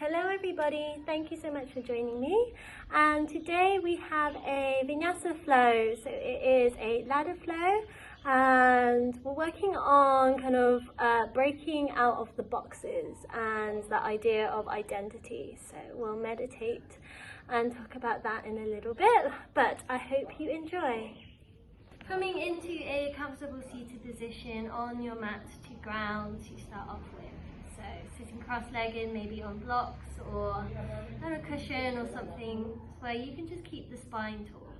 Hello everybody, thank you so much for joining me. And today we have a vinyasa flow. So it is a ladder flow and we're working on kind of breaking out of the boxes and the idea of identity. So we'll meditate and talk about that in a little bit, but I hope you enjoy. Coming into a comfortable seated position on your mat to ground to start off with. So sitting cross-legged, maybe on blocks or on a cushion or something where you can just keep the spine tall.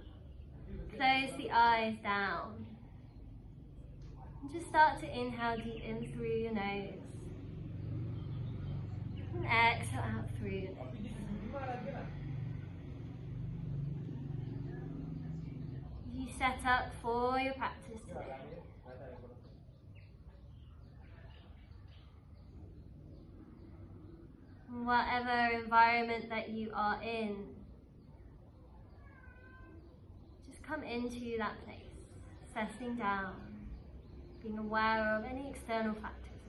Close the eyes down. And just start to inhale deep in through your nose. And exhale out through your nose. You set up for your practice today. Whatever environment that you are in, just come into that place, settling down, being aware of any external factors.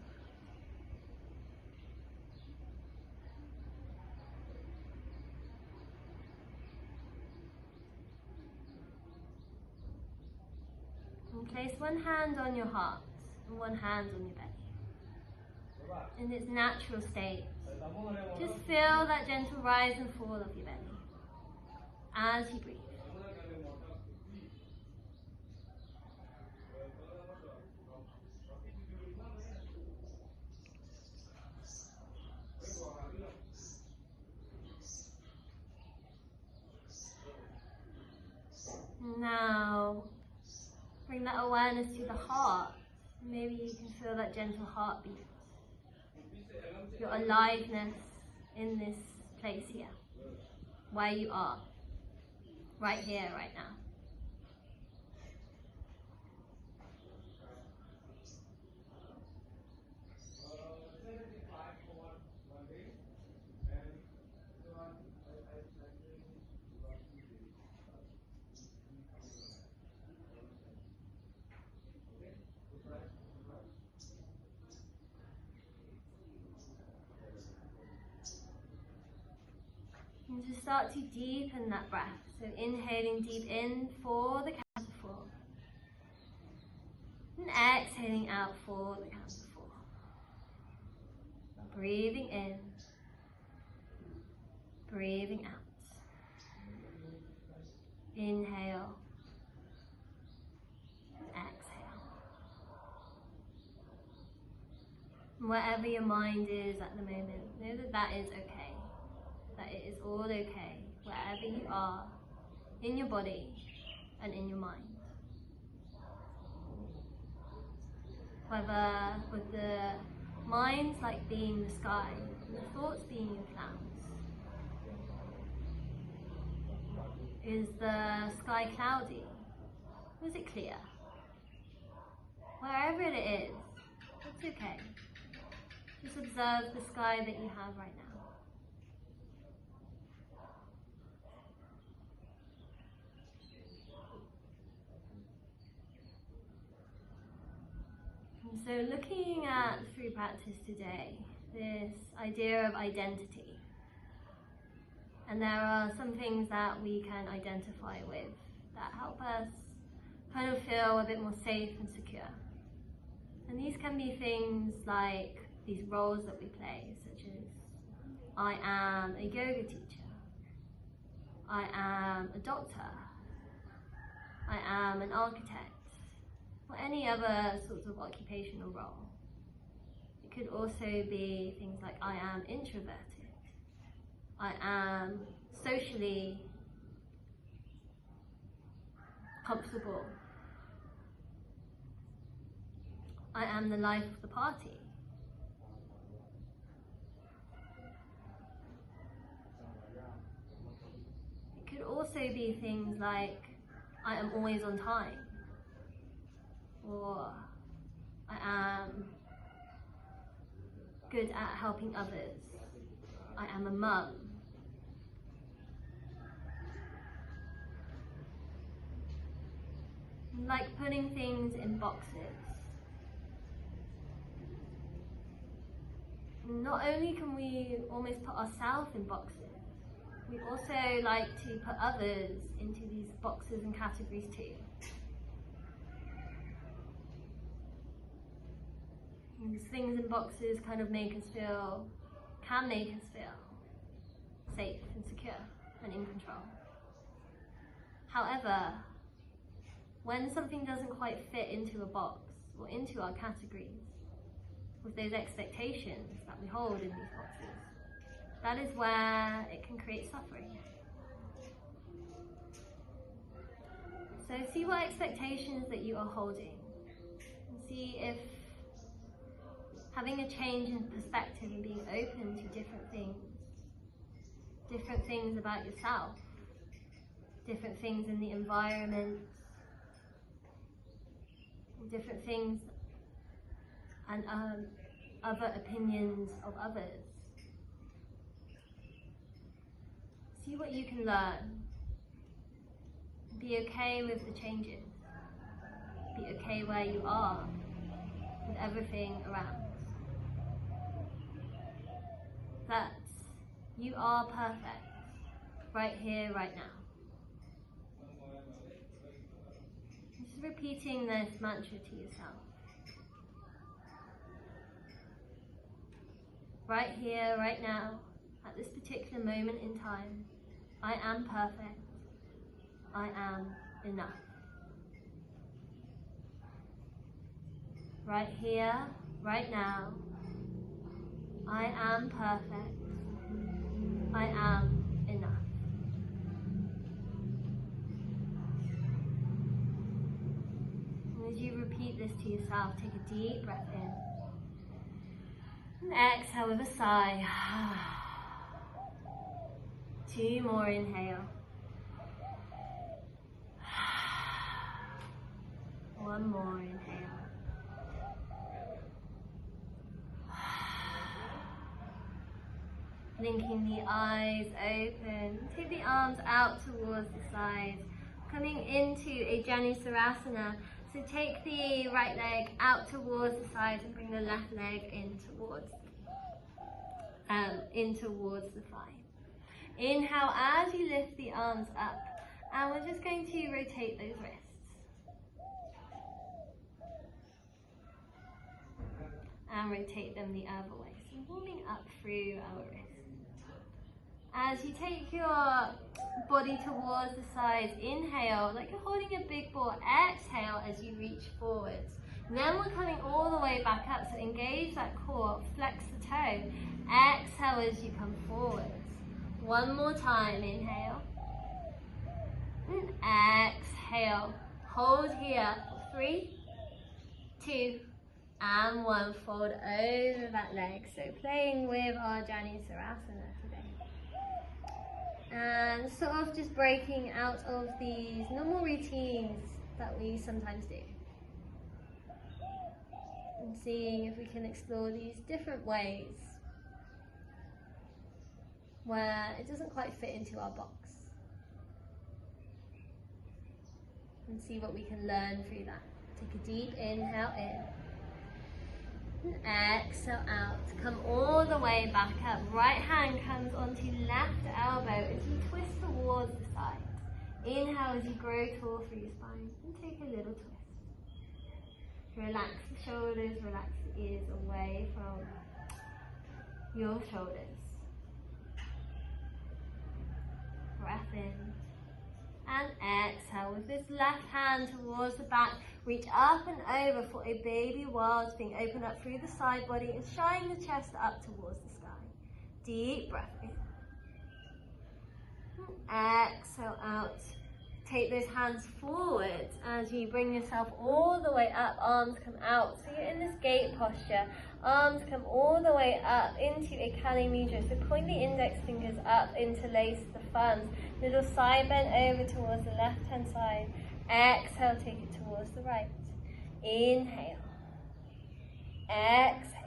And place one hand on your heart and one hand on your belly. In its natural state, just feel that gentle rise and fall of your belly as you breathe. Now, bring that awareness to the heart. Maybe you can feel that gentle heartbeat. Your aliveness in this place here, where you are, right here, right now. And just start to deepen that breath. So inhaling deep in for the count of 4. And exhaling out for the count of 4. Breathing in. Breathing out. Inhale. Exhale. And wherever your mind is at the moment, know that that is okay. That it is all okay, wherever you are, in your body and in your mind. Whether with the mind like being the sky, and the thoughts being your clouds. Is the sky cloudy? Or is it clear? Wherever it is, it's okay. Just observe the sky that you have right now. So looking at through practice today, this idea of identity. And there are some things that we can identify with that help us kind of feel a bit more safe and secure. And these can be things like these roles that we play, such as I am a yoga teacher, I am a doctor, I am an architect, or any other sorts of occupational role. It could also be things like I am introverted, I am socially comfortable, I am the life of the party. It could also be things like I am always on time, or I am good at helping others, I am a mum. Like putting things in boxes. not only can we almost put ourselves in boxes, we also like to put others into these boxes and categories too. These things in boxes kind of can make us feel safe and secure and in control. However, when something doesn't quite fit into a box or into our categories, with those expectations that we hold in these boxes, that is where it can create suffering. So see what expectations that you are holding, and see if having a change in perspective and being open to different things about yourself, different things in the environment, different things and other opinions of others. See what you can learn. Be okay with the changes. Be okay where you are with everything around. That you are perfect right here, right now. Just repeating this mantra to yourself. Right here, right now, at this particular moment in time, I am perfect. I am enough. Right here, right now, I am perfect. I am enough. And as you repeat this to yourself, take a deep breath in. And exhale with a sigh. 2 more inhale. 1 more inhale. Blinking the eyes open. Take the arms out towards the sides. Coming into a Janusarasana. So take the right leg out towards the sides and bring the left leg in towards the thigh. Inhale as you lift the arms up, and we're just going to rotate those wrists. And rotate them the other way. So warming up through our wrists. As you take your body towards the sides, inhale like you're holding a big ball. Exhale as you reach forwards. Then we're coming all the way back up, so engage that core, flex the toe. Exhale as you come forwards. 1 more time, inhale. And exhale. Hold here for 3, 2, and 1. Fold over that leg. So playing with our Janusarasana today. And sort of just breaking out of these normal routines that we sometimes do. And seeing if we can explore these different ways where it doesn't quite fit into our box. And see what we can learn through that. Take a deep inhale in. And exhale out. Come all the way back up. Right hand comes onto left elbow as you twist towards the side. Inhale as you grow tall through your spine. And take a little twist. Relax the shoulders, relax the ears away from your shoulders. Breath in. And exhale with this left hand towards the back. Reach up and over for a baby wild thing. Open up through the side body and shine the chest up towards the sky. Deep breath in. And exhale out. Take those hands forward as you bring yourself all the way up. Arms come out. So you're in this gate posture. Arms come all the way up into a Kali Mudra. So point the index fingers up, interlace the thumbs. Little side bend over towards the left hand side. Exhale, take it towards the right. Inhale. Exhale.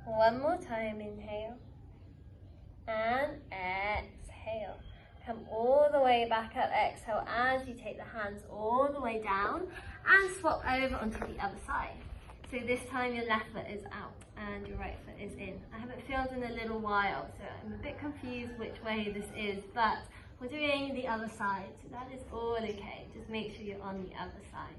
1 more time, inhale. And exhale. Come all the way back up, exhale as you take the hands all the way down and swap over onto the other side. So this time your left foot is out and your right foot is in. I haven't filmed in a little while, so I'm a bit confused which way this is, but we're doing the other side, so that is all okay. Just make sure you're on the other side.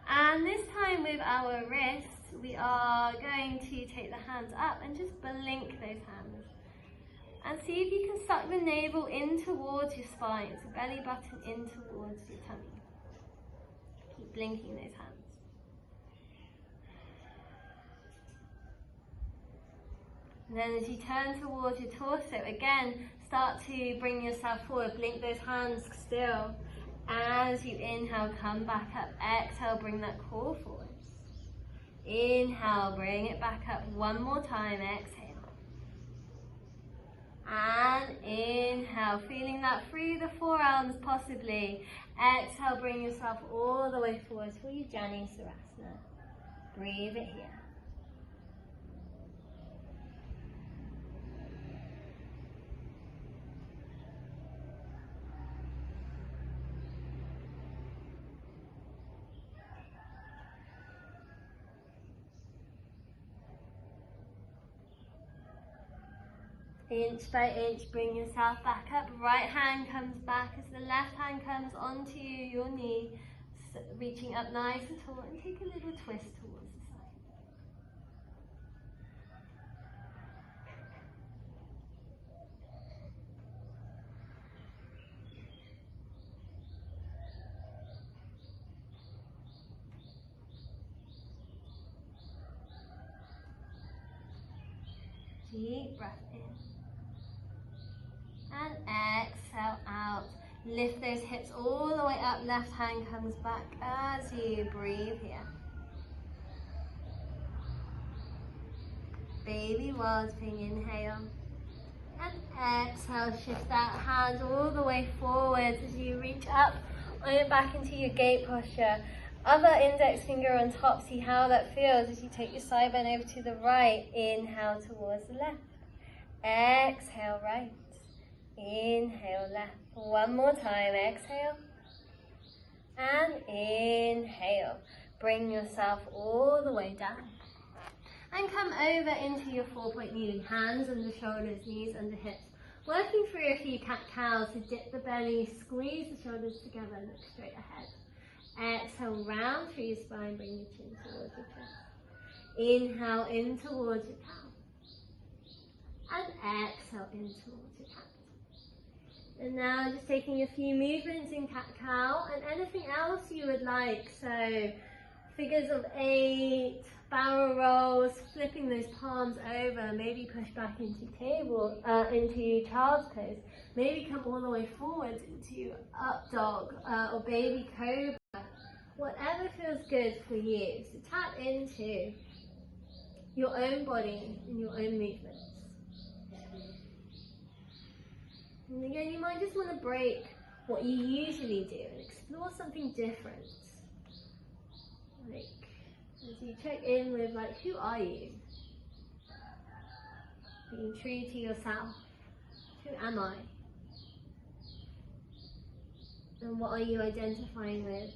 And this time with our wrists, we are going to take the hands up and just blink those hands. And see if you can suck the navel in towards your spine, so belly button in towards your tummy. Keep blinking those hands. And then as you turn towards your torso, again, start to bring yourself forward. Blink those hands still. As you inhale, come back up. Exhale, bring that core forward. Inhale, bring it back up. One more time, exhale. And inhale, feeling that through the forearms possibly. Exhale, bring yourself all the way forward for your Jani Sarasana. Breathe it here. Inch by inch, bring yourself back up. Right hand comes back as the left hand comes onto your knee, reaching up nice and tall, and take a little twist towards the side. Deep breath in. And exhale out. Lift those hips all the way up. Left hand comes back as you breathe here. Baby Wasping, inhale. And exhale, shift that hand all the way forwards as you reach up and back into your gate posture. Other index finger on top, see how that feels as you take your side bend over to the right. Inhale towards the left. Exhale right. Inhale left. One more time. Exhale. And inhale. Bring yourself all the way down. And come over into your 4-point kneeling. Hands under shoulders, knees under hips. Working through a few cat-cows to dip the belly, squeeze the shoulders together, look straight ahead. Exhale, round through your spine, bring your chin towards your chest. Inhale in towards your cow. And exhale in towards your cat. And now just taking a few movements in cat-cow and anything else you would like. So figures of 8, barrel rolls, flipping those palms over, maybe push back into into child's pose. Maybe come all the way forwards into up dog or baby cobra. Whatever feels good for you. So tap into your own body and your own movements. And again, you might just want to break what you usually do and explore something different. Like, as you check in with, like, who are you? Being true to yourself. Who am I? And what are you identifying with?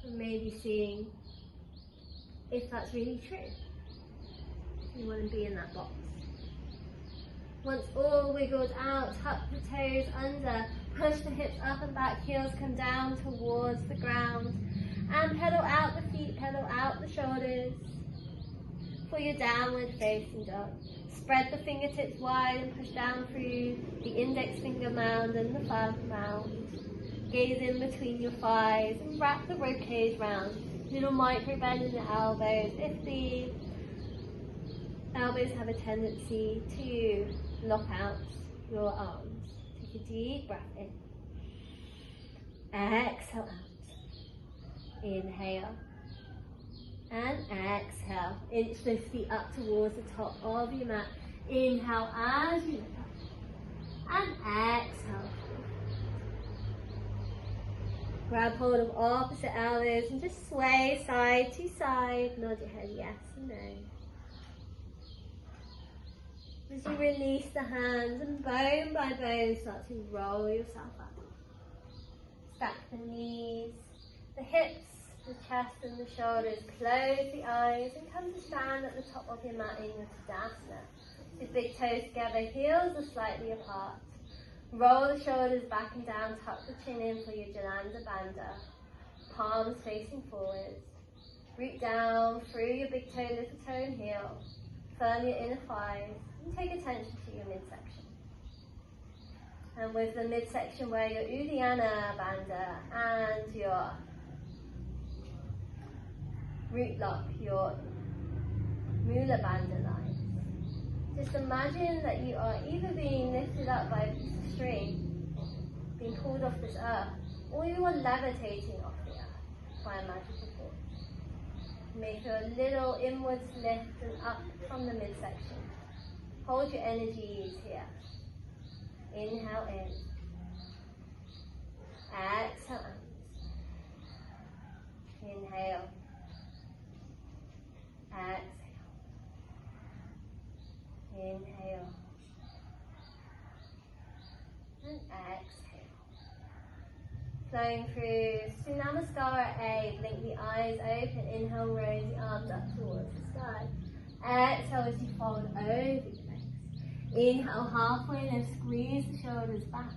And maybe seeing if that's really true. You want to be in that box. Once all wiggled out, tuck the toes under, push the hips up and back, heels come down towards the ground. And pedal out the feet, pedal out the shoulders for your downward facing dog. Spread the fingertips wide and push down through the index finger mound and the thumb mound. Gaze in between your thighs and wrap the ribcage round. Little micro bend in the elbows if the elbows have a tendency to lock out your arms. Take a deep breath in. Exhale out. Inhale. And exhale. Inch those feet up towards the top of your mat. Inhale as you look up. And exhale. Grab hold of opposite elbows and just sway side to side. Nod your head yes and no. As you release the hands and bone by bone start to roll yourself up. Stack the knees, the hips the chest and the shoulders. Close the eyes and come to stand at the top of your mat in your Tadasana. So big toes together, heels are slightly apart. Roll the shoulders back and down, tuck the chin in for your Jananda Bandha. Palms facing forwards. Root down through your big toe, little toe and heel. Firm your inner thighs and take attention to your midsection. And with the midsection where your Uddiyana Bandha and your root lock, your Mula Bandha lines. Just imagine that you are either being lifted up by a piece of string, being pulled off this earth, or you are levitating off the earth by a magical force. You may feel a little inwards lift and up from the midsection. Hold your energies here. Inhale in. Exhale out. Inhale. Exhale. Inhale. And exhale. Flowing through Namaskara A. Blink the eyes open. Inhale, raise the arms up towards the sky. Exhale as you fold over your legs. Inhale halfway, then squeeze the shoulders back.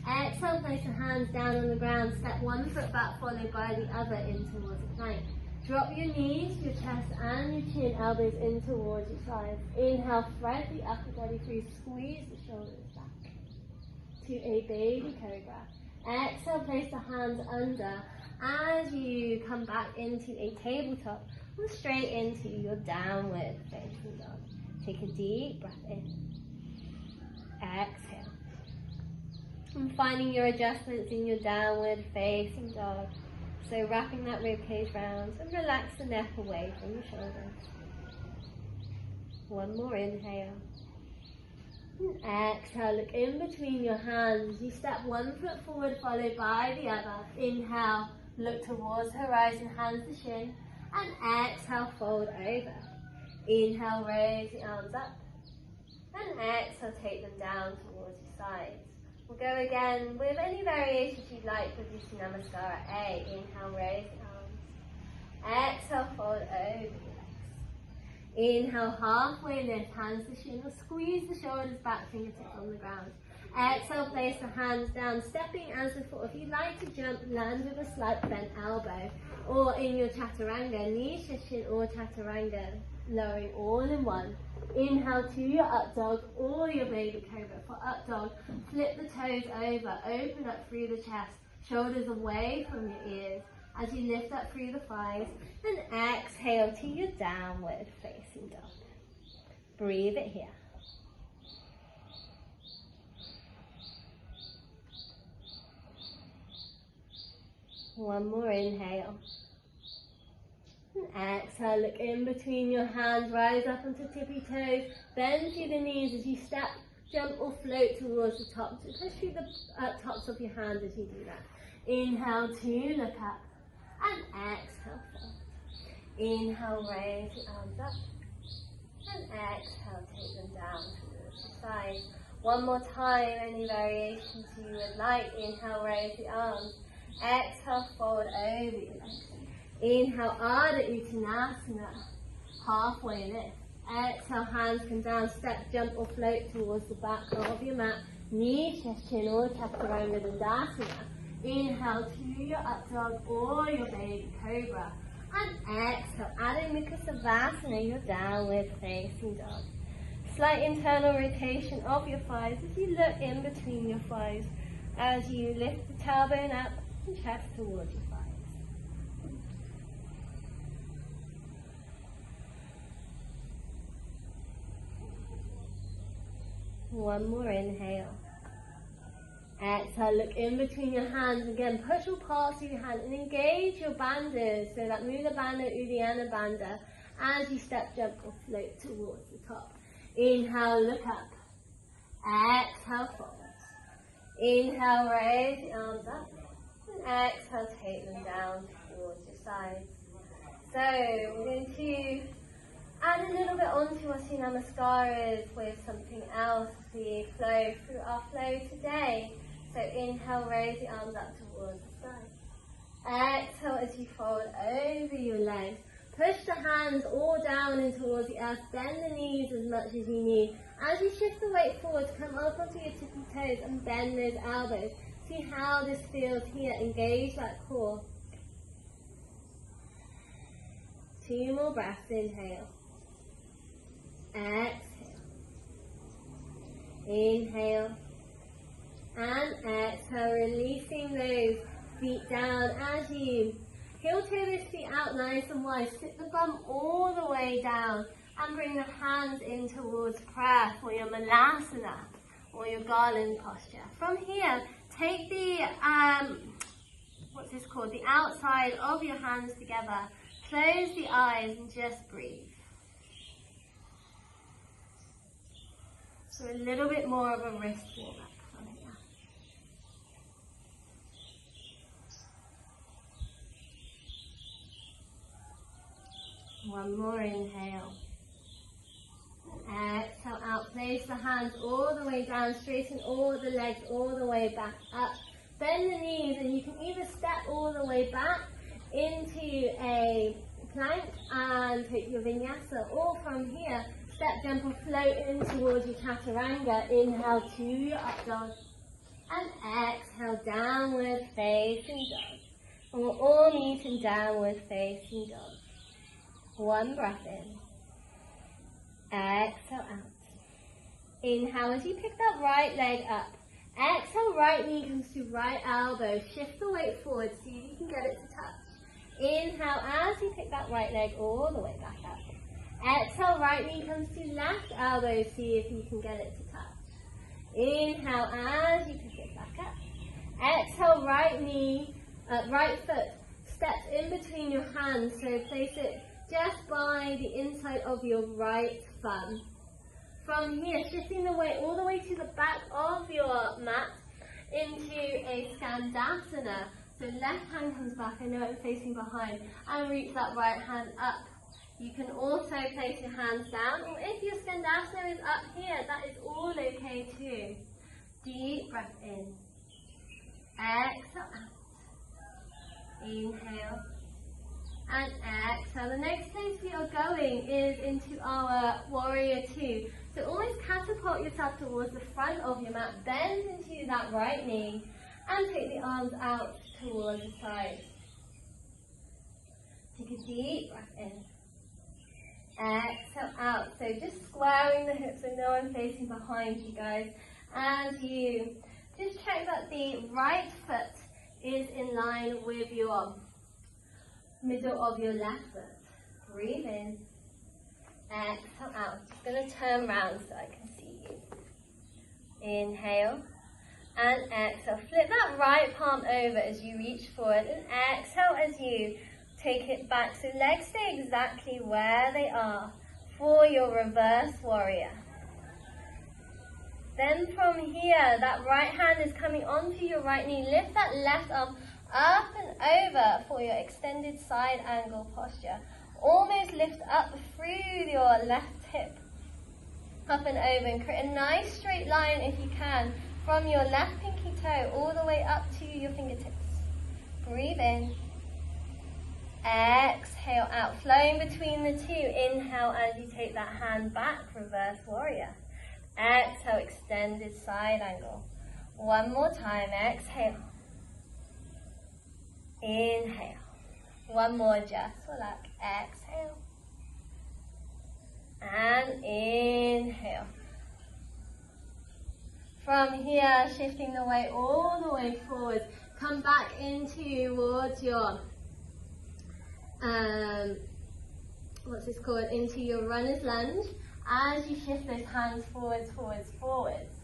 Exhale, place your hands down on the ground. Step one foot back, followed by the other in towards a plank. Drop your knees, your chest and your chin, elbows in towards your sides. Inhale, thread the upper body through, squeeze the shoulders back to a baby cobra. Exhale, place the hands under as you come back into a tabletop or straight into your downward facing dog. Take a deep breath in. Exhale. And finding your adjustments in your downward facing dog. So wrapping that ribcage round and relax the neck away from your shoulders. One more inhale. And exhale, look in between your hands. You step one foot forward followed by the other. Inhale, look towards the horizon, hands to shin. And exhale, fold over. Inhale, raise the arms up. And exhale, take them down towards your sides. We'll go again with any variations you'd like with your Namaskara A. Inhale, raise the arms. Exhale, fold over your legs. Inhale, halfway lift, hands to shin, or squeeze the shoulders back, fingertips on the ground. Exhale, place the hands down, stepping as before. If you'd like to jump, land with a slight bent elbow. Or in your Chaturanga, knee shin or Chaturanga, lowering all in one. Inhale to your up dog or your baby cobra. For up dog, flip the toes over, open up through the chest, shoulders away from your ears as you lift up through the thighs, and exhale to your downward facing dog. Breathe it here. One more inhale. And exhale, look in between your hands, rise up onto tippy toes, bend through the knees as you step, jump or float towards the top. So push through the tops of your hands as you do that. Inhale to look up, and exhale fold. Inhale, raise the arms up, and exhale, take them down towards the side. One more time, any variations you would like. Inhale, raise the arms. Exhale, fold over your legs. Inhale, Ardha Uttanasana, halfway lift. Exhale, hands come down, step, jump or float towards the back of your mat. Knee, chest, chin or Chaturanga Dandasana. Inhale to your up dog or your baby cobra. And exhale, Adho Mukha Savasana, your downward facing dog. Slight internal rotation of your thighs as you look in between your thighs as you lift the tailbone up and chest towards your thighs. One more inhale. Exhale, look in between your hands again. Push or pass through your hands and engage your bandhas. So that Mula Bandha, Uddiyana Bandha, as you step, jump or float towards the top. Inhale, look up. Exhale, fold. Inhale, raise the arms up. And exhale, take them down towards your sides. So we're going to add a little bit onto our Namaskaras with something else as we flow through our flow today. So inhale, raise the arms up towards the sky. Exhale as you fold over your legs. Push the hands all down and towards the earth. Bend the knees as much as you need. As you shift the weight forward, come up onto your tippy toes and bend those elbows. See how this feels here. Engage that core. 2 more breaths. Inhale. Exhale. Inhale. And exhale. Releasing those feet down as you heel toe those feet out nice and wide. Sit the bum all the way down and bring the hands in towards prayer for your malasana or your garland posture. From here, take the, what's this called? The outside of your hands together. Close the eyes and just breathe. So a little bit more of a wrist warm up from here. One more inhale. Exhale out. Place the hands all the way down. Straighten all the legs all the way back up. Bend the knees and you can either step all the way back into a plank and take your vinyasa, or from here, step, jump or float in towards your chaturanga. Inhale to your up dog and exhale downward facing dog. And we'll all meet in downward facing dog. One breath in. Exhale out. Inhale as you pick that right leg up. Exhale, right knee comes to right elbow. Shift the weight forward, see if you can get it to touch. Inhale as you pick that right leg all the way back up. Exhale, right knee comes to left elbow, see if you can get it to touch. Inhale as you pick it back up. Exhale, right foot steps in between your hands, so place it just by the inside of your right thumb. From here, shifting the weight all the way to the back of your mat into a Skandasana. So left hand comes back, I know I'm facing behind, and reach that right hand up. You can also place your hands down, or if your Skandasana is up here, that is all okay too. Deep breath in. Exhale out. Inhale. And exhale. The next place we are going is into our warrior two. So always catapult yourself towards the front of your mat. Bend into that right knee and take the arms out towards the side. Take a deep breath in. Exhale out. So just squaring the hips. I know I'm facing behind you guys. As you just check that the right foot is in line with your middle of your left foot. Breathe in. Exhale out. Just going to turn around so I can see you. Inhale. And exhale. Flip that right palm over as you reach forward. And exhale as you take it back. So legs stay exactly where they are for your reverse warrior. Then from here, that right hand is coming onto your right knee. Lift that left arm up and over for your extended side angle posture. Almost lift up through your left hip. Up and over, and create a nice straight line if you can from your left pinky toe all the way up to your fingertips. Breathe in. Exhale out, flowing between the two. Inhale as you take that hand back, reverse warrior. Exhale, extended side angle. One more time, exhale. Inhale. One more, just relax. Exhale. And inhale. From here, shifting the weight all the way forward. Come back in towards your, what's this called? Into your runner's lunge. As you shift those hands forwards, forwards, forwards.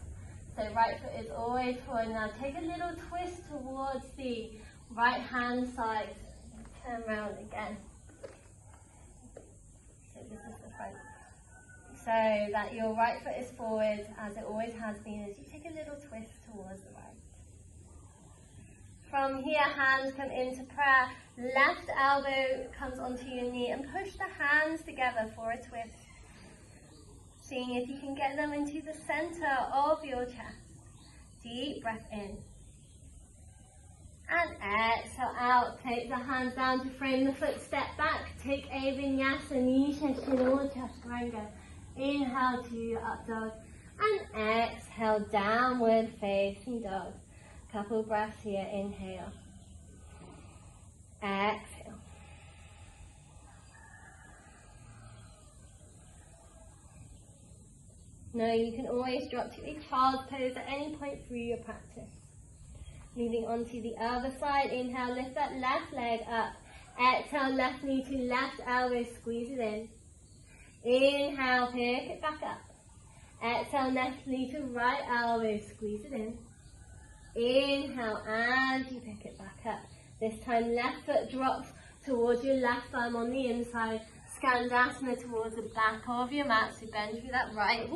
So right foot is always forward. Now take a little twist towards the right hand side. Turn around again. So this is the front. So that your right foot is forward, as it always has been, as you take a little twist towards the right. From here, hands come into prayer. Left elbow comes onto your knee, and push the hands together for a twist. Seeing if you can get them into the center of your chest. Deep breath in. And exhale out, place the hands down to frame the foot, step back, take a vinyasa, knee Shashanor Chaturanga. Inhale to up dog, and exhale, downward facing dog. Couple breaths here, inhale, exhale. Now you can always drop to a child's pose at any point through your practice. Moving on to the other side, inhale, lift that left leg up. Exhale, left knee to left elbow, squeeze it in. Inhale, pick it back up. Exhale, left knee to right elbow, squeeze it in. Inhale, and you pick it back up. This time, left foot drops towards your left thumb on the inside. Skandasana towards the back of your mat, so bend through that right,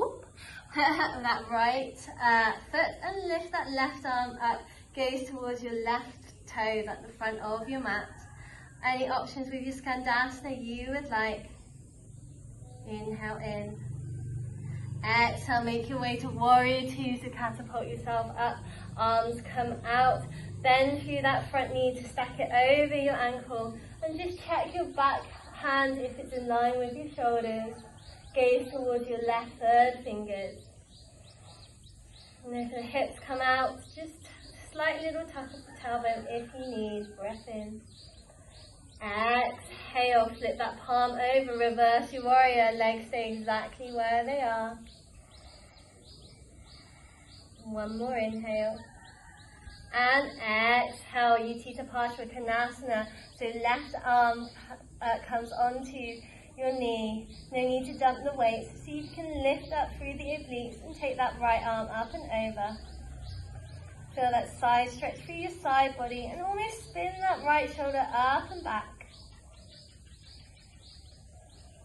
that right foot, and lift that left arm up. Gaze towards your left toes at the front of your mat. Any options with your Skandasana you would like. Inhale in. Exhale, make your way to Warrior Two, so catapult yourself up. Arms come out. Bend through that front knee to stack it over your ankle. And just check your back hand if it's in line with your shoulders. Gaze towards your left third fingers. And if the hips come out, just slight little tuck of the tailbone if you need. Breath in. Exhale, flip that palm over, reverse your warrior. Legs stay exactly where they are. One more inhale. And exhale, Utthita Parshvakonasana. So left arm comes onto your knee. No need to dump the weight. So see if you can lift up through the obliques and take that right arm up and over. Feel that side stretch through your side body and almost spin that right shoulder up and back.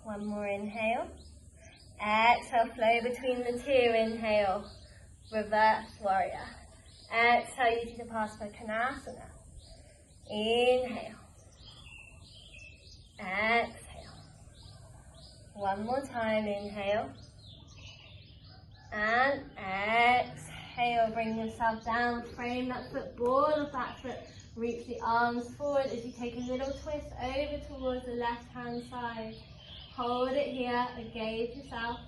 One more inhale. Exhale, flow between the two. Inhale, reverse warrior. Exhale, Utthita Parshvakonasana. Inhale. Exhale. One more time, inhale. And exhale, bring yourself down, frame that foot, ball of that foot, reach the arms forward as you take a little twist over towards the left hand side. Hold it here, engage yourself,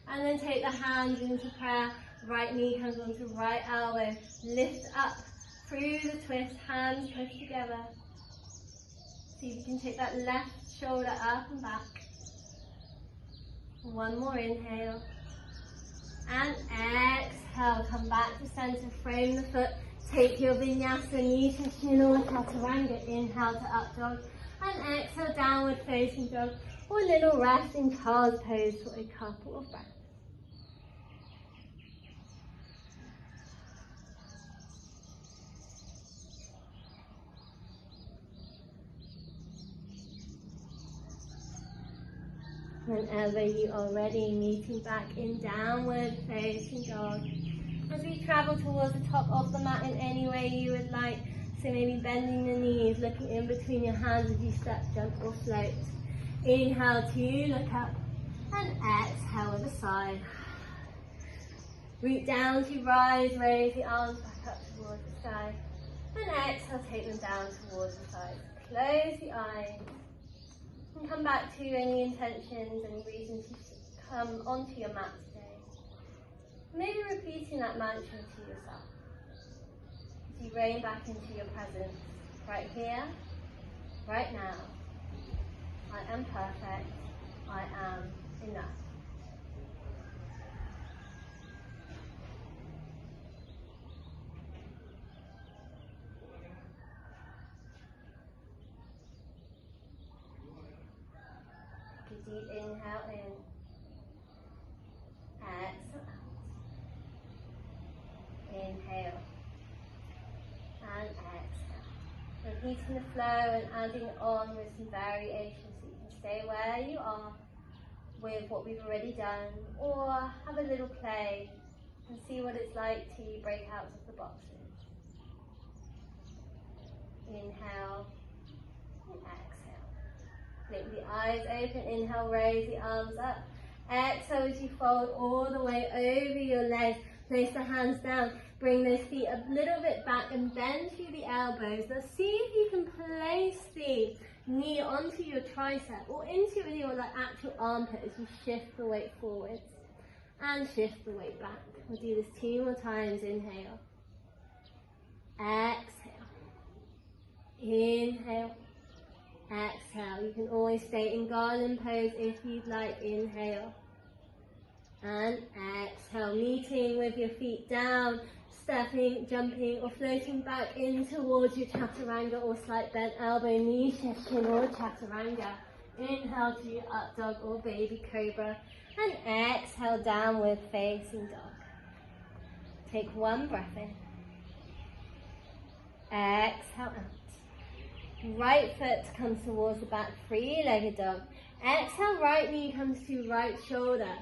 and then take the hands into prayer. Right knee comes onto right elbow, lift up through the twist, hands push together. See if you can take that left shoulder up and back. One more inhale. And exhale, come back to center, frame the foot, take your vinyasa, knee to shin or chaturanga, inhale to up dog, and exhale, downward facing dog, or little rest in child's pose for a couple of breaths. Whenever you are ready, meeting back in downward facing dog. As we travel towards the top of the mat in any way you would like, so maybe bending the knees, looking in between your hands as you step, jump or float. Inhale to look up, and exhale with a sigh. Root down to rise, raise the arms back up towards the sky, and exhale, take them down towards the side. Close the eyes. And come back to any intentions and reasons to come onto your mat today. Maybe repeating that mantra to yourself. As you rein back into your presence, right here, right now. I am perfect. I am enough. Deep inhale in, exhale out. Inhale and exhale. Repeating the flow and adding on with some variations, so you can stay where you are with what we've already done, or have a little play and see what it's like to break out of the boxes. Inhale and exhale. Blink the eyes open, inhale, raise the arms up. Exhale as you fold all the way over your legs. Place the hands down. Bring those feet a little bit back and bend through the elbows. Now see if you can place the knee onto your tricep or into your actual armpit as you shift the weight forwards and shift the weight back. We'll do this 2 more times. Inhale. Exhale. Inhale. Exhale. You can always stay in garland pose if you'd like. Inhale. And exhale. Meeting with your feet down, stepping, jumping or floating back in towards your chaturanga or slight bent elbow, knee shift, chin or chaturanga. Inhale to your up dog or baby cobra. And exhale, downward facing dog. Take 1 breath in. Exhale out. Right foot comes towards the back, 3-legged dog. Exhale, right knee comes to right shoulder.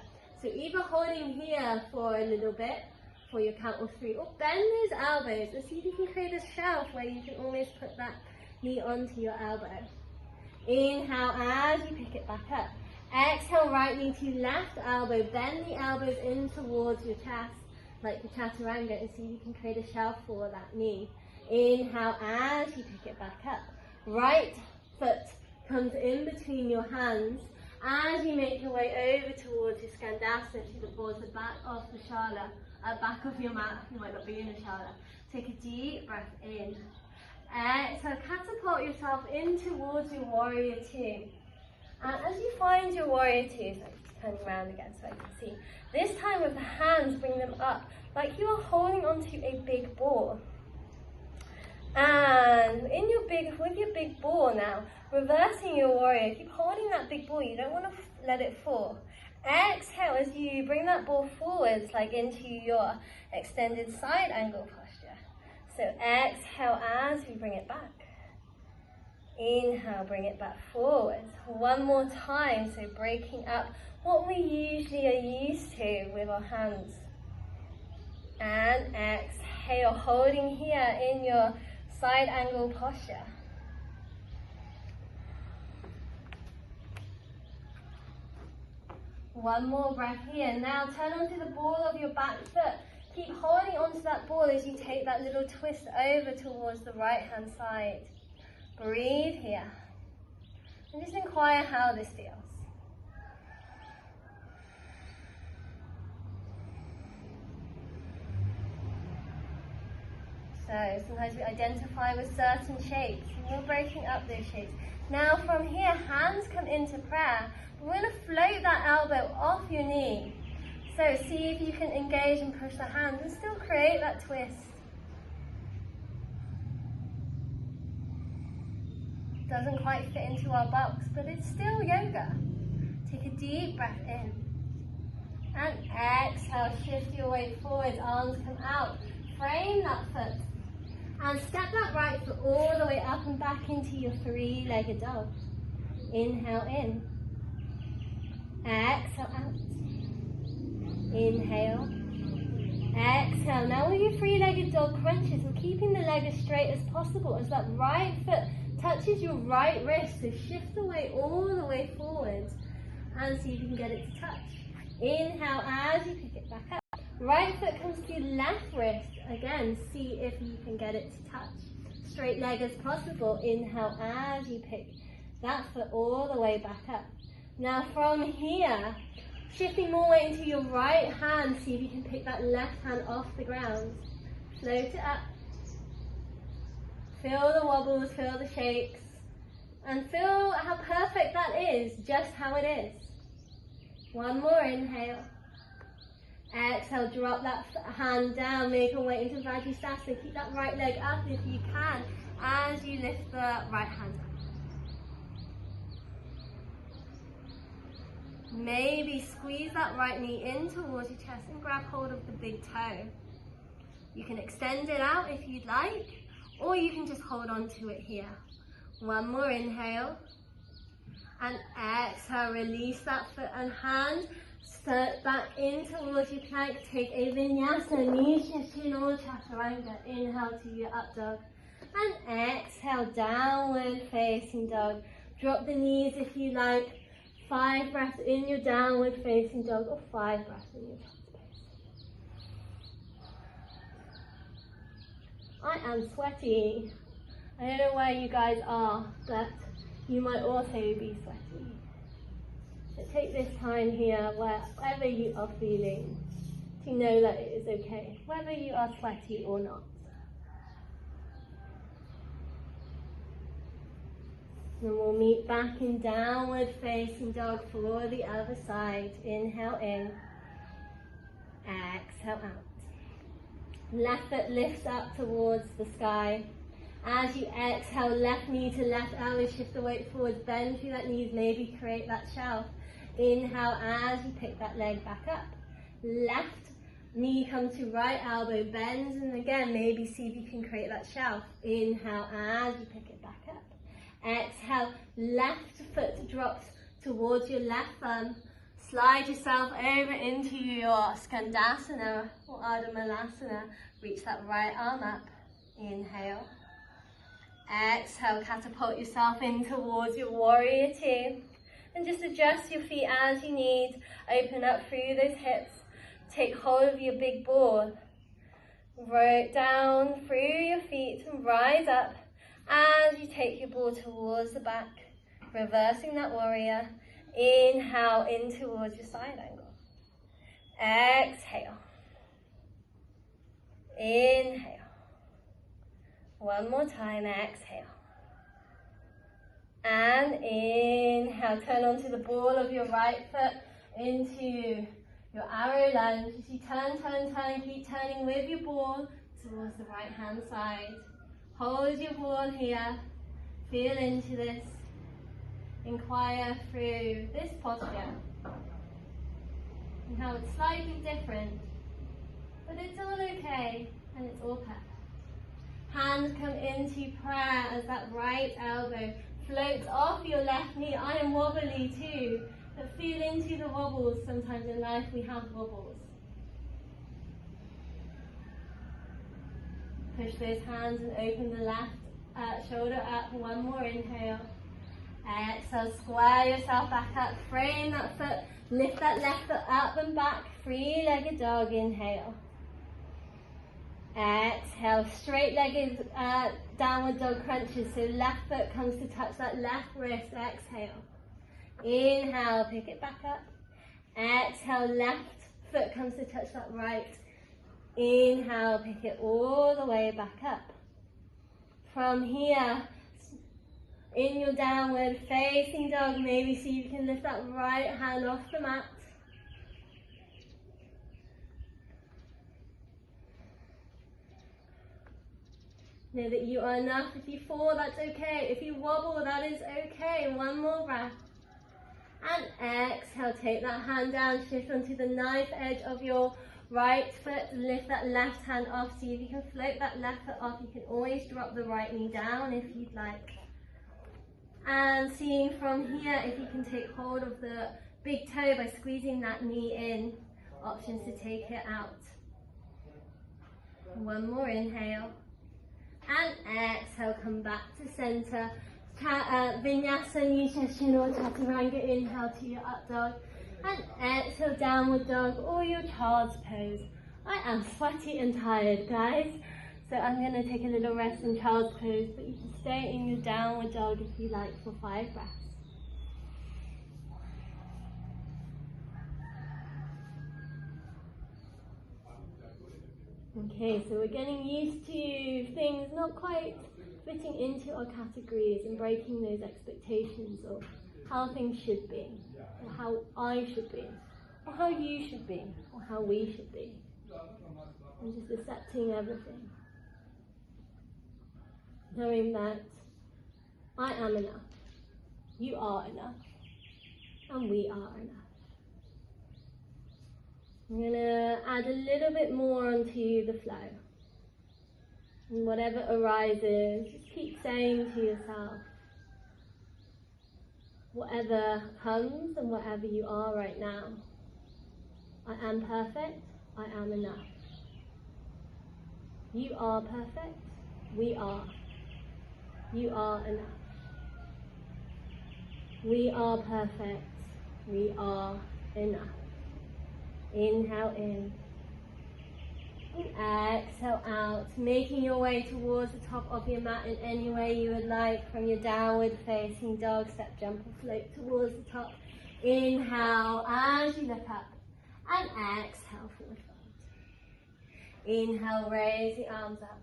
So either holding here for a little bit, for your count of 3, or bend those elbows and see if you can create a shelf where you can almost put that knee onto your elbow. Inhale as you pick it back up. Exhale, right knee to left elbow. Bend the elbows in towards your chest, like the chaturanga, and see if you can create a shelf for that knee. Inhale as you pick it back up. Right foot comes in between your hands as you make your way over towards your skandasana, towards the back of the shala, back of your mat. You might not be in a shala. Take a deep breath in. Exhale, catapult yourself in towards your warrior 2. And as you find your warrior 2, so I'm just turning around again so I can see. This time with the hands, bring them up like you are holding onto a big ball. And with your big ball now, reversing your warrior, keep holding that big ball. You don't want to let it fall. Exhale as you bring that ball forwards, like into your extended side angle posture. So exhale as you bring it back. Inhale, bring it back forwards. 1 more time, so breaking up what we usually are used to with our hands. And exhale, holding here in your side angle posture. One more breath here. Now turn onto the ball of your back foot. Keep holding onto that ball as you take that little twist over towards the right hand side. Breathe here. And just inquire how this feels. So sometimes we identify with certain shapes and we're breaking up those shapes. Now from here, hands come into prayer. We're going to float that elbow off your knee. So see if you can engage and push the hands and still create that twist. Doesn't quite fit into our box, but it's still yoga. Take a deep breath in. And exhale, shift your weight forward, arms come out. Frame that foot. And step that right foot all the way up and back into your 3-legged dog. Inhale in. Exhale out. Inhale. Exhale. Now with your 3-legged dog crunches, we're keeping the leg as straight as possible as that right foot touches your right wrist. So shift the weight all the way forwards and see if you can get it to touch. Inhale as you pick it back up. Right foot comes to your left wrist. Again, see if you can get it to touch. Straight leg as possible. Inhale as you pick that foot all the way back up. Now from here, shifting more weight into your right hand, see if you can pick that left hand off the ground. Float it up. Feel the wobbles, feel the shakes, and feel how perfect that is, just how it is. One more inhale. Exhale, drop that hand down, make your way into Vajrasana. Keep that right leg up if you can as you lift the right hand up. Maybe squeeze that right knee in towards your chest and grab hold of the big toe. You can extend it out if you'd like, or you can just hold on to it here. One more inhale. And exhale, release that foot and hand. Step back in towards your plank. Take a vinyasa, knee shift, chin or chaturanga. Inhale to your up dog. And exhale, downward facing dog. Drop the knees if you like. 5 breaths in your downward facing dog or 5 breaths in your child's pose. I am sweaty. I don't know where you guys are, but you might also be sweaty. So take this time here, wherever you are feeling, to know that it is okay, whether you are sweaty or not. And we'll meet back in downward facing dog for the other side. Inhale in, exhale out. Left foot lifts up towards the sky. As you exhale, left knee to left elbow, shift the weight forward, bend through that knees, maybe create that shelf. Inhale as you pick that leg back up. Left knee comes to right elbow, bends, and again, maybe see if you can create that shelf. Inhale as you pick it back up. Exhale, left foot drops towards your left thumb. Slide yourself over into your Skandasana or Ardha Malasana. Reach that right arm up. Inhale. Exhale, catapult yourself in towards your warrior two. And just adjust your feet as you need. Open up through those hips. Take hold of your big ball. Roll down through your feet and rise up as you take your ball towards the back. Reversing that warrior. Inhale in towards your side angle. Exhale. Inhale. One more time, exhale. And inhale, turn onto the ball of your right foot into your arrow lunge. As you turn, turn, turn, keep turning with your ball towards the right hand side. Hold your ball here, feel into this. Inquire through this posture and how it's slightly different, but it's all okay and it's all perfect. Hands come into prayer as that right elbow floats off your left knee. I am wobbly too, but feel into the wobbles. Sometimes in life we have wobbles. Push those hands and open the left shoulder up. One more inhale. Exhale, square yourself back up, frame that foot, lift that left foot up and back, three-legged dog, inhale. Exhale, straight-legged downward dog crunches, so left foot comes to touch that left wrist, exhale. Inhale, pick it back up. Exhale, left foot comes to touch that right. Inhale, pick it all the way back up. From here, in your downward facing dog, maybe see if you can lift that right hand off the mat. Know that you are enough. If you fall, that's okay. If you wobble, that is okay. One more breath. And exhale, take that hand down, shift onto the knife edge of your right foot, lift that left hand off. See if you can float that left foot off. You can always drop the right knee down if you'd like. And seeing from here if you can take hold of the big toe by squeezing that knee in. Options to take it out. One more inhale. And exhale, come back to center. Vinyasa Nishashin or Chaturanga. Inhale to your up dog. And exhale, downward dog or your child's pose. I am sweaty and tired, guys. So I'm going to take a little rest in child's pose, but you can stay in your downward dog if you like for 5 breaths. Okay, so we're getting used to things not quite fitting into our categories and breaking those expectations of how things should be, or how I should be, or how you should be, or how we should be. And just accepting everything. Knowing that I am enough, you are enough, and we are enough. I'm going to add a little bit more onto the flow. And whatever arises, just keep saying to yourself, whatever comes and whatever you are right now, I am perfect, I am enough. You are perfect, we are. You are enough. We are perfect. We are enough. Inhale in. And exhale out, making your way towards the top of your mat in any way you would like, from your downward facing dog, step, jump or float towards the top. Inhale as you look up, and exhale, forward fold. Inhale, raise the arms up,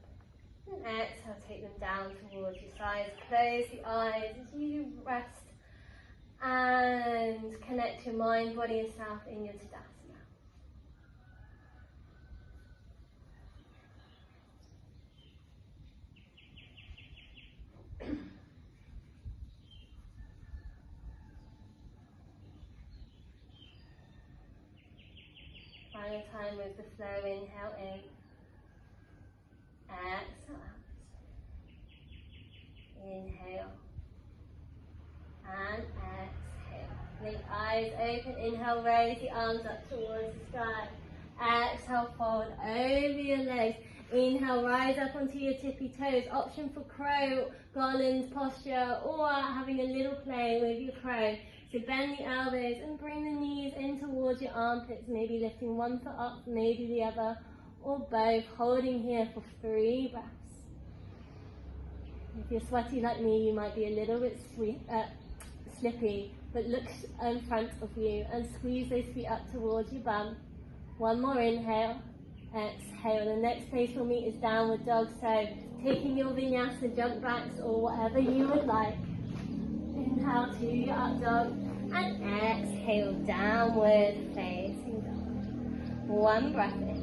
and exhale, take them down towards your sides. Close the eyes as you rest and connect your mind, body and self in your Tadasana. Final time with the flow, inhale in, exhale out, inhale, and exhale. Blink eyes open, inhale, raise the arms up towards the sky, exhale, fold over your legs, inhale, rise up onto your tippy toes, option for crow, garland posture, or having a little play with your crow. So bend the elbows and bring the knees in towards your armpits, maybe lifting one foot up, maybe the other, or both, holding here for 3 breaths. If you're sweaty like me, you might be a little bit slippy, but look in front of you and squeeze those feet up towards your bum. One more inhale, exhale. The next place we'll meet is downward dog, so taking your vinyasa jump backs or whatever you would like. Inhale to your up dog, and exhale, downward facing dog. One breath in,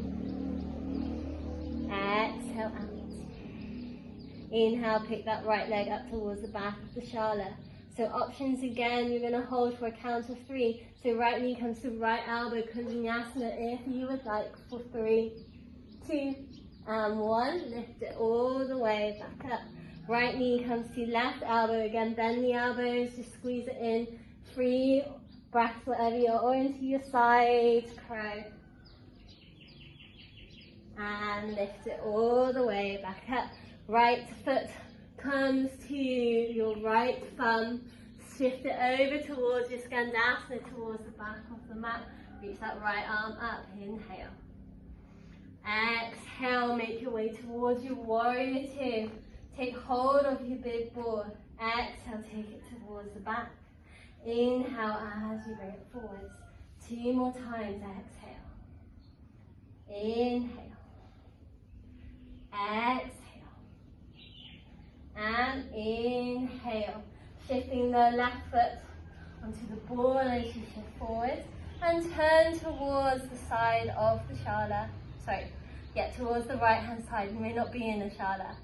exhale out. Inhale, pick that right leg up towards the back of the shala. So options again, you're going to hold for a count of 3. So right knee comes to right elbow, vinyasa if you would like, for 3, 2, and 1. Lift it all the way back up. Right knee comes to left elbow, again bend the elbows, just squeeze it in, 3 breaths whatever you're, or into your side crow. And lift it all the way back up. Right foot comes to your right thumb, shift it over towards your skandasana, towards the back of the mat, reach that right arm up, inhale. Exhale, make your way towards your warrior 2. Take hold of your big board. Exhale, take it towards the back. Inhale as you bring it forwards. 2 more times, exhale. Inhale. Exhale. And inhale. Shifting the left foot onto the board as you shift forward. And turn towards the side of the shala. Towards the right hand side. You may not be in the shala.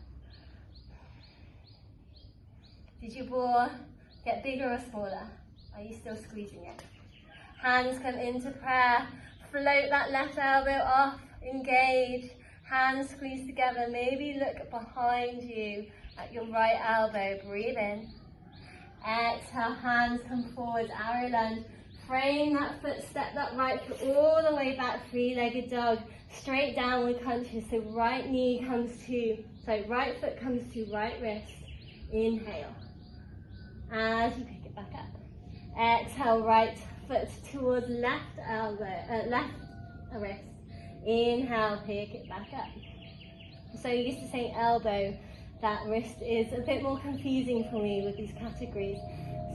Did your ball get bigger or smaller? Are you still squeezing it? Hands come into prayer. Float that left elbow off. Engage. Hands squeeze together. Maybe look behind you at your right elbow. Breathe in. Exhale. Hands come forwards. Arrow lunge. Frame that foot. Step that right foot all the way back. 3-legged dog. Straight downward crunches. So right foot comes to right wrist. Inhale. As you pick it back up. Exhale, right foot towards left wrist. Inhale, pick it back up. So used to saying elbow, that wrist is a bit more confusing for me with these categories.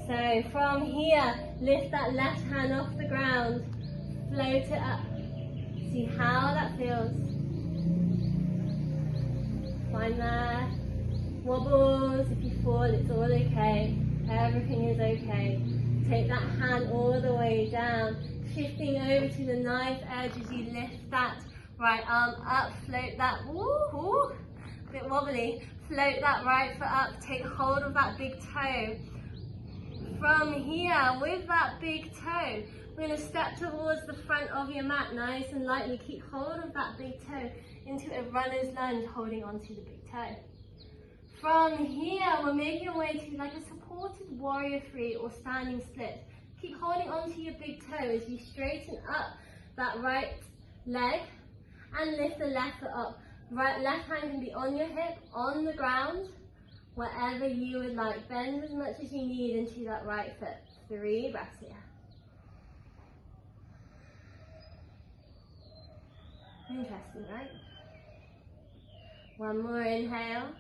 So from here, lift that left hand off the ground, float it up. See how that feels. Find that. Wobbles, if you fall, it's all okay. Everything is okay. Take that hand all the way down, shifting over to the knife edge as you lift that right arm up, float that, woo, a bit wobbly, float that right foot up, take hold of that big toe. From here, with that big toe, we're going to step towards the front of your mat, nice and lightly, keep hold of that big toe into a runner's lunge, holding onto the big toe. From here, we're making our way to like a supported warrior 3 or standing split. Keep holding onto your big toe as you straighten up that right leg and lift the left foot up. Left hand can be on your hip, on the ground, wherever you would like. Bend as much as you need into that right foot. 3 breaths here. Interesting, right? One more inhale.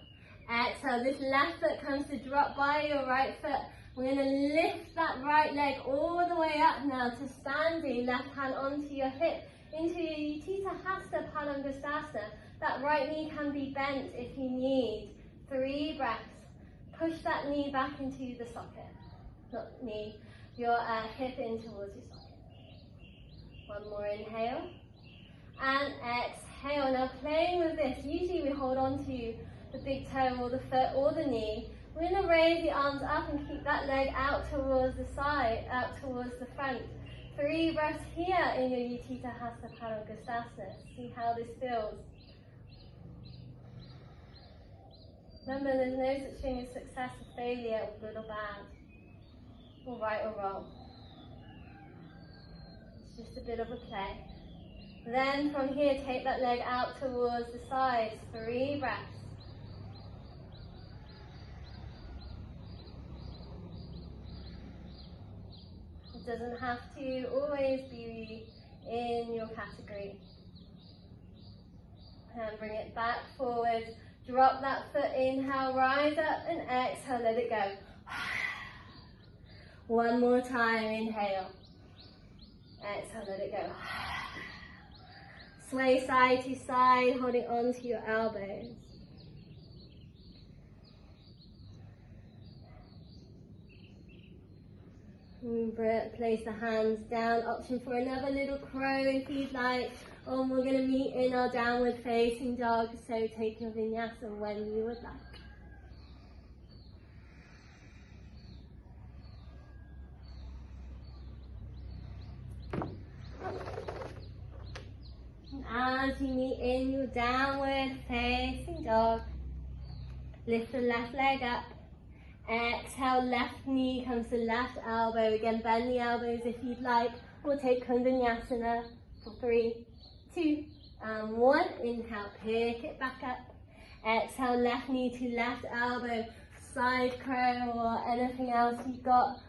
Exhale, this left foot comes to drop by your right foot. We're going to lift that right leg all the way up now to standing. Left hand onto your hip, into your Utthita Hasta Padangusthasana. That right knee can be bent if you need. 3 breaths. Push that knee back into the socket. Not knee, your hip in towards your socket. One more inhale. And exhale. Now playing with this, usually we hold on to the big toe or the foot or the knee. We're going to raise the arms up and keep that leg out towards the side, out towards the front. 3 breaths here in your Utthita Hasta Padangusthasana. See how this feels. Remember, there's no such thing as success or failure, or good or bad, or right or wrong. It's just a bit of a play. Then from here, take that leg out towards the sides. 3 breaths. It doesn't have to always be in your category. And bring it back forward. Drop that foot, inhale, rise up, and exhale, let it go. One more time, inhale. Exhale, let it go. Sway side to side, holding on to your elbows. Place the hands down, option for another little crow if you'd like. Or we're going to meet in our downward facing dog, so take your vinyasa when you would like. And as you meet in your downward facing dog, lift the left leg up. Exhale, left knee comes to left elbow. Again, bend the elbows if you'd like. We'll take Kundanyasana for 3, 2, and 1. Inhale, pick it back up. Exhale, left knee to left elbow. Side crow or anything else you've got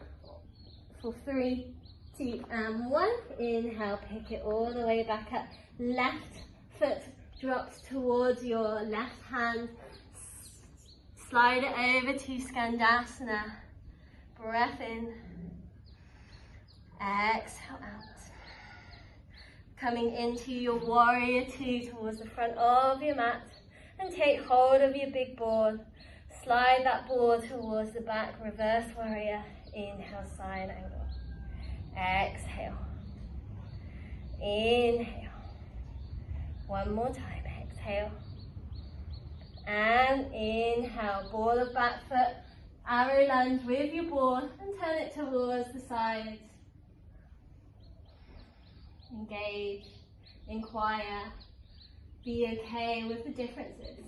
for 3, 2, and 1. Inhale, pick it all the way back up. Left foot drops towards your left hand. Slide it over to Skandasana. Breath in. Exhale out. Coming into your warrior 2 towards the front of your mat. And take hold of your big board. Slide that board towards the back. Reverse warrior. Inhale, side angle. Exhale. Inhale. One more time. Exhale. And inhale, ball of back foot, arrow lunge with your ball and turn it towards the sides. Engage, inquire, be okay with the differences.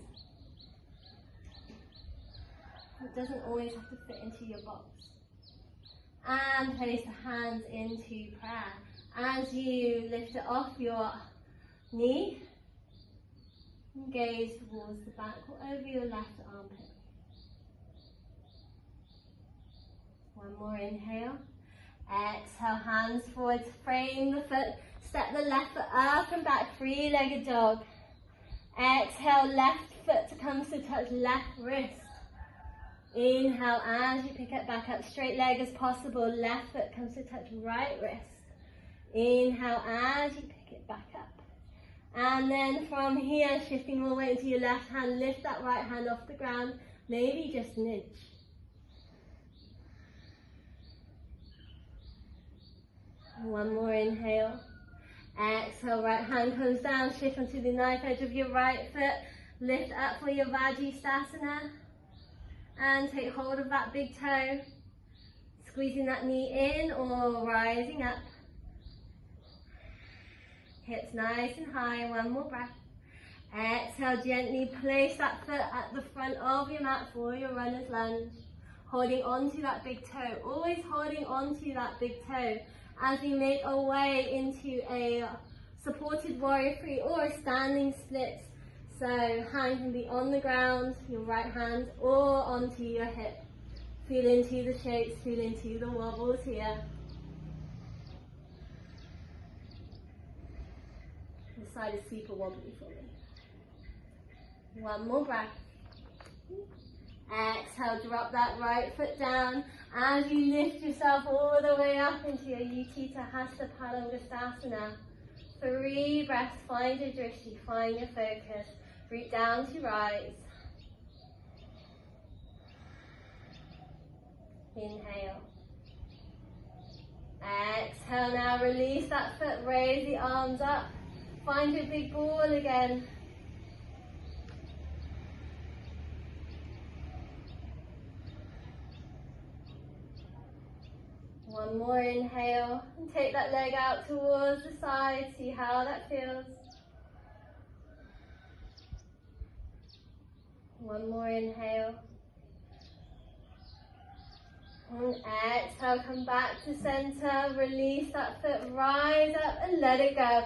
It doesn't always have to fit into your box. And place the hands into prayer. As you lift it off your knee, gaze towards the back or over your left armpit. One more inhale. Exhale, hands forward, frame the foot. Step the left foot up and back, 3-legged dog. Exhale, left foot comes to touch left wrist. Inhale, as you pick it back up, straight leg as possible. Left foot comes to touch right wrist. Inhale, as you pick it back up. And then from here, shifting all the way into your left hand, lift that right hand off the ground, maybe just an inch. One more inhale. Exhale, right hand comes down, shift onto the knife edge of your right foot, lift up for your Vajrasana, and take hold of that big toe, squeezing that knee in or rising up. Hips nice and high, one more breath. Exhale, gently place that foot at the front of your mat for your runner's lunge. Holding onto that big toe, always holding onto that big toe as we make our way into a supported warrior 3 or a standing split. So hand can be on the ground, your right hand, or onto your hip. Feel into the shapes, feel into the wobbles here. This side is super wobbly for me. One more breath. Exhale, drop that right foot down as you lift yourself all the way up into your Utthita Hasta Padangusthasana. 3 breaths, find your drishti, find your focus. Root down to rise. Inhale. Exhale, now release that foot, raise the arms up. Find your big ball again. One more inhale, and take that leg out towards the side, see how that feels. One more inhale. And exhale, come back to center, release that foot, rise up and let it go.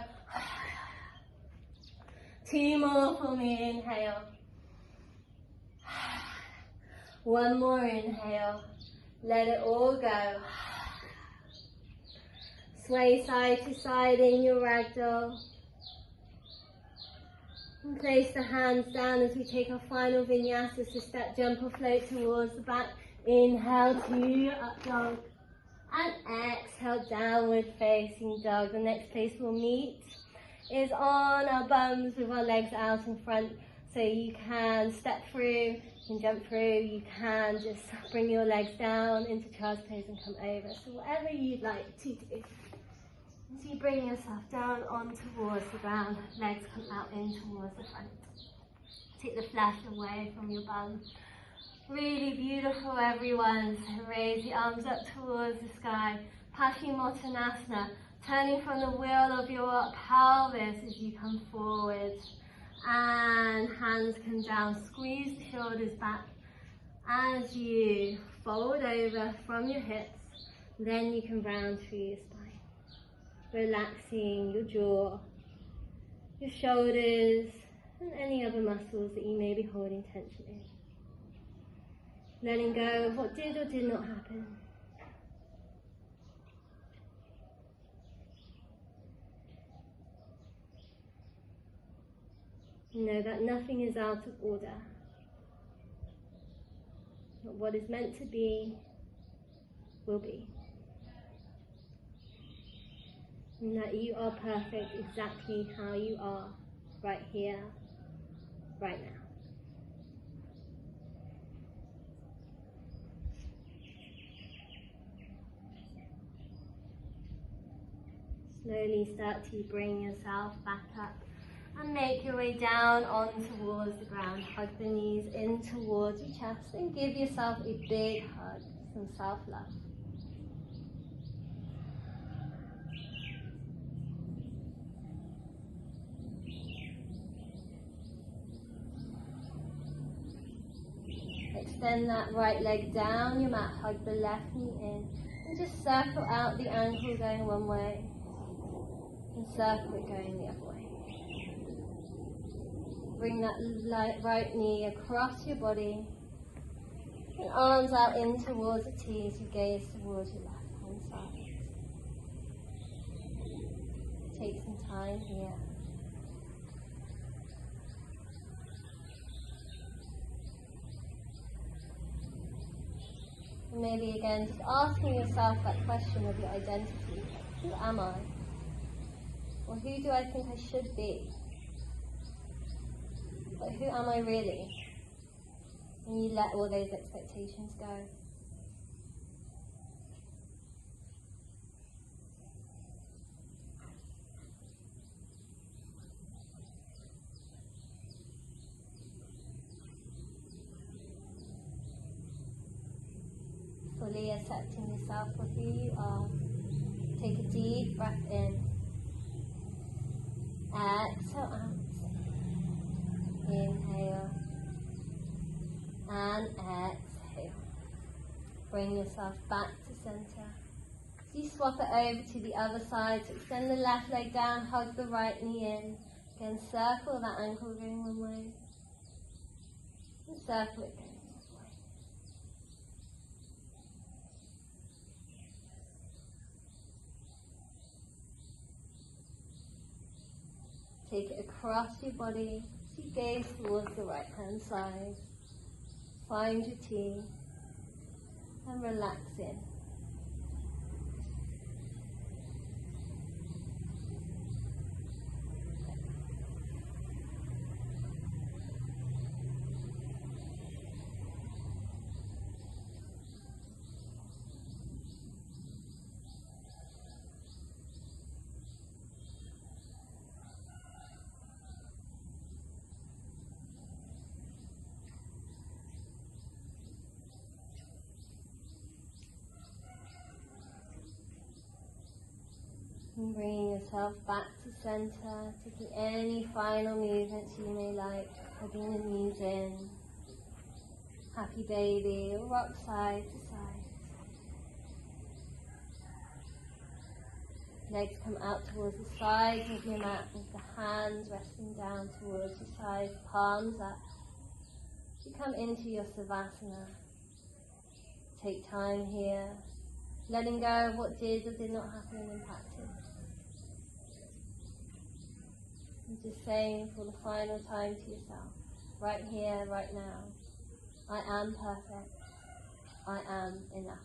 2 more for me, inhale. 1 more inhale, let it all go. Sway side to side in your ragdoll. And place the hands down as we take our final vinyasa, so step, jump or float towards the back. Inhale to your up dog. And exhale, downward facing dog. The next place we'll meet is on our bums with our legs out in front. So you can step through, you can jump through, you can just bring your legs down into child's pose and come over. So whatever you'd like to do. So you bring yourself down on towards the ground, legs come out in towards the front. Take the flesh away from your bum. Really beautiful, everyone. So raise the arms up towards the sky. Paschimottanasana, turning from the wheel of your pelvis as you come forward. And hands come down, squeeze the shoulders back as you fold over from your hips. Then you can round through your spine. Relaxing your jaw, your shoulders, and any other muscles that you may be holding tension in. Letting go of what did or did not happen. Know that nothing is out of order. But what is meant to be, will be. And that you are perfect exactly how you are, right here, right now. Slowly start to bring yourself back up and make your way down on towards the ground. Hug the knees in towards your chest and give yourself a big hug, some self-love. Extend that right leg down your mat, hug the left knee in, and just circle out the ankle going one way, and circle it going the other way. Bring that right knee across your body, and arms out in towards the T as you gaze towards your left hand side. Take some time here. And maybe again, just asking yourself that question of your identity. Who am I? Or who do I think I should be? But who am I really? And you let all those expectations go. Fully accepting yourself for who you are. Take a deep breath in. Exhale out. Inhale. And exhale. Bring yourself back to center. So you swap it over to the other side. So extend the left leg down, hug the right knee in. Again, circle that ankle going one way. And circle it going. Take it across your body. So You gaze towards the right hand side. Find your tea and relax in. And bringing yourself back to center, taking any final movements you may like, hugging the knees in, happy baby, or rock side to side. Legs come out towards the sides of your mat with the hands resting down towards your sides, palms up. You come into your Savasana. Take time here, letting go of what did or did not happen in practice. And just saying for the final time to yourself, right here, right now, I am perfect, I am enough.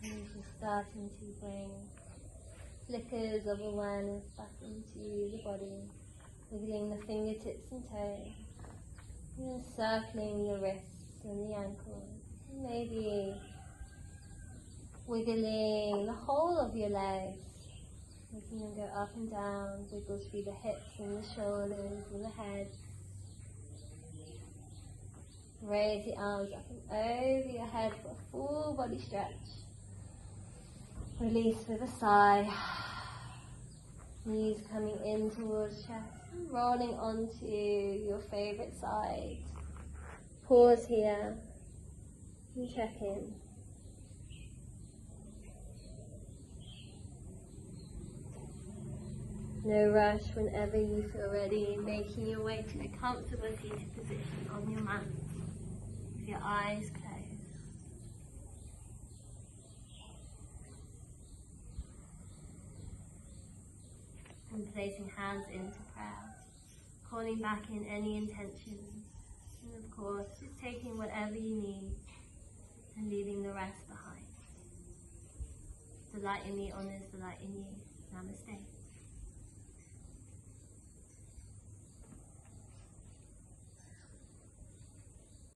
And just starting to bring flickers of awareness back into the body, wiggling the fingertips and toes, and then circling the wrists and the ankles, and maybe wiggling the whole of your legs, making them go up and down, wiggles through the hips and the shoulders and the head. Raise the arms up and over your head for a full body stretch. Release with a sigh. Knees coming in towards chest, rolling onto your favourite side. Pause here and check in. No rush whenever you feel ready, making your way to a comfortable seated position on your mat with your eyes closed. And placing hands into prayer, calling back in any intentions, and of course just taking whatever you need and leaving the rest behind. The light in me honors the light in you. Namaste.